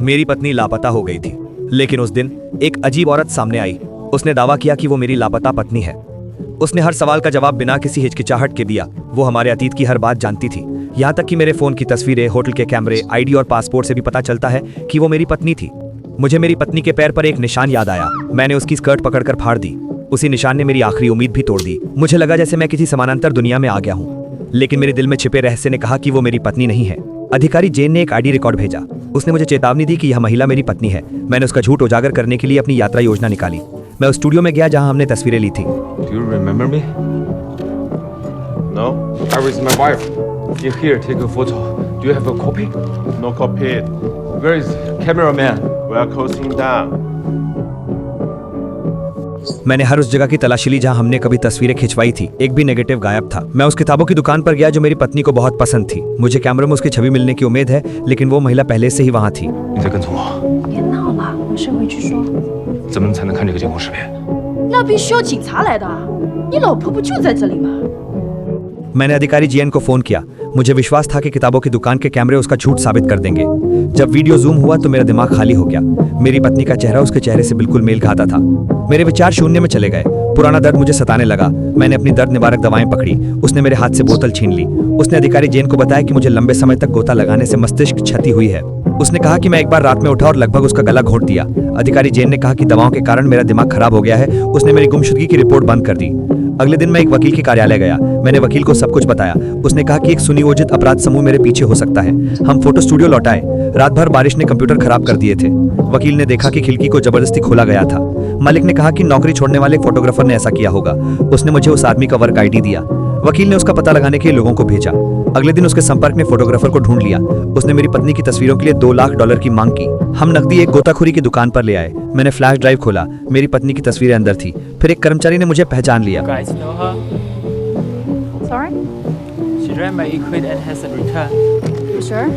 मेरी पत्नी लापता हो गई थी, लेकिन उस दिन एक अजीब औरत सामने आई। उसने दावा किया कि वो मेरी लापता पत्नी है। उसने हर सवाल का जवाब बिना किसी हिचकिचाहट के दिया। वो हमारे अतीत की हर बात जानती थी, यहाँ तक कि मेरे फोन की तस्वीरें, होटल के कैमरे, आईडी और पासपोर्ट से भी पता चलता है कि वो मेरी पत्नी थी। मुझे मेरी पत्नी के पैर पर एक निशान याद आया। मैंने उसकी स्कर्ट पकड़कर फाड़ दी। उसी निशान ने मेरी आखिरी उम्मीद भी तोड़ दी। मुझे लगा जैसे मैं किसी समानांतर दुनिया में आ गया हूँ, लेकिन मेरे दिल में छिपे रहस्य ने कहा कि वो मेरी पत्नी नहीं है। अधिकारी जेन ने एक आईडी रिकॉर्ड भेजा। उसने मुझे चेतावनी दी कि यह महिला मेरी पत्नी है। मैंने उसका झूठ उजागर करने के लिए अपनी यात्रा योजना निकाली। मैं उस स्टूडियो में गया जहां हमने तस्वीरें ली थी। Do you remember me? No? I was my wife. You here, take a photo. Do you have a copy? No copy. Where is cameraman? We are closing down. मैंने हर उस जगह की तलाशी ली जहां हमने कभी तस्वीरें खिंचवाई थी। एक भी नेगेटिव गायब था। मैं उस किताबों की दुकान पर गया जो मेरी पत्नी को बहुत पसंद थी। मुझे कैमरे में उसकी छवि मिलने की उम्मीद है, लेकिन वो महिला पहले से ही वहां थी। 你在跟踪我？别闹了，我是回去说。怎么才能看这个监控视频？那必须要警察来的。你老婆不就在这里吗？ मैंने अधिकारी जीएन को फोन किया। मुझे विश्वास था कि किताबों की दुकान के कैमरे उसका झूठ साबित कर देंगे। जब वीडियो जूम हुआ तो मेरा दिमाग खाली हो गया। मेरी पत्नी का चेहरा उसके चेहरे से बिल्कुल मेल खाता था। मेरे विचार शून्य में चले गए। पुराना दर्द मुझे सताने लगा। मैंने अपनी दर्द निवारक दवाएं पकड़ी। उसने मेरे हाथ से बोतल छीन ली। उसने अधिकारी जेन को बताया कि मुझे लंबे समय तक गोता लगाने से मस्तिष्क क्षति हुई है। उसने कहा कि मैं एक बार रात में उठा और लगभग उसका गला घोट दिया। अधिकारी जेन ने कहा कि दवाओं के कारण मेरा दिमाग खराब हो गया है। उसने मेरी गुमशुदगी की रिपोर्ट बंद कर दी। अगले दिन मैं एक वकील के कार्यालय गया। मैंने वकील को सब कुछ बताया। उसने कहा कि एक सुनियोजित अपराध समूह मेरे पीछे हो सकता है। हम फोटो स्टूडियो लौटाए। रात भर बारिश ने कंप्यूटर खराब कर दिए थे। वकील ने देखा कि खिड़की को जबरदस्ती खोला गया था। मालिक ने कहा कि नौकरी छोड़ने वाले फोटोग्राफर ने ऐसा किया होगा। उसने मुझे उस आदमी का वर्क आईडी दिया। वकील ने उसका पता लगाने के लिए लोगों को भेजा। अगले दिन उसके संपर्क ने फोटोग्राफर को ढूंढ लिया। उसने मेरी पत्नी की तस्वीरों के लिए $2 लाख की मांग की। हम नकदी एक गोताखोरी की दुकान पर ले आए। मैंने फ्लैश ड्राइव खोला। मेरी पत्नी की तस्वीरें अंदर थी। फिर एक कर्मचारी ने मुझे पहचान लिया। Guys know her? Sorry, She ran my equate and hasn't returned. you sure?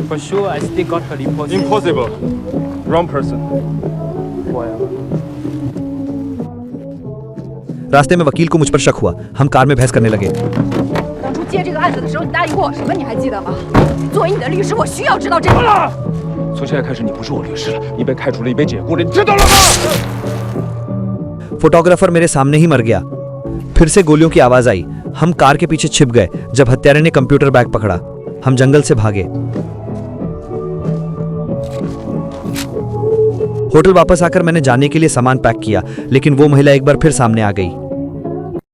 For sure, I still got her deposit. Impossible. Wrong person. Whatever. रास्ते में वकील को मुझ पर शक हुआ। हम कार में बहस करने लगे।当初接这个案子的时候，你答应过我什么？你还记得吗？作为你的律师，我需要知道这个。从现在开始，你不是我律师了，你被开除了，你被解雇了，你知道了吗？ फोटोग्राफर मेरे सामने ही मर गया। फिर से गोलियों की आवाज आई। हम कार के पीछे छिप गए। जब हत्यारे ने कंप्यूटर बैग पकड़ा, हम जंगल से भागे। होटल वापस आकर मैंने जाने के लिए सामान पैक किया, लेकिन वो महिला एक बार फिर सामने आ गई।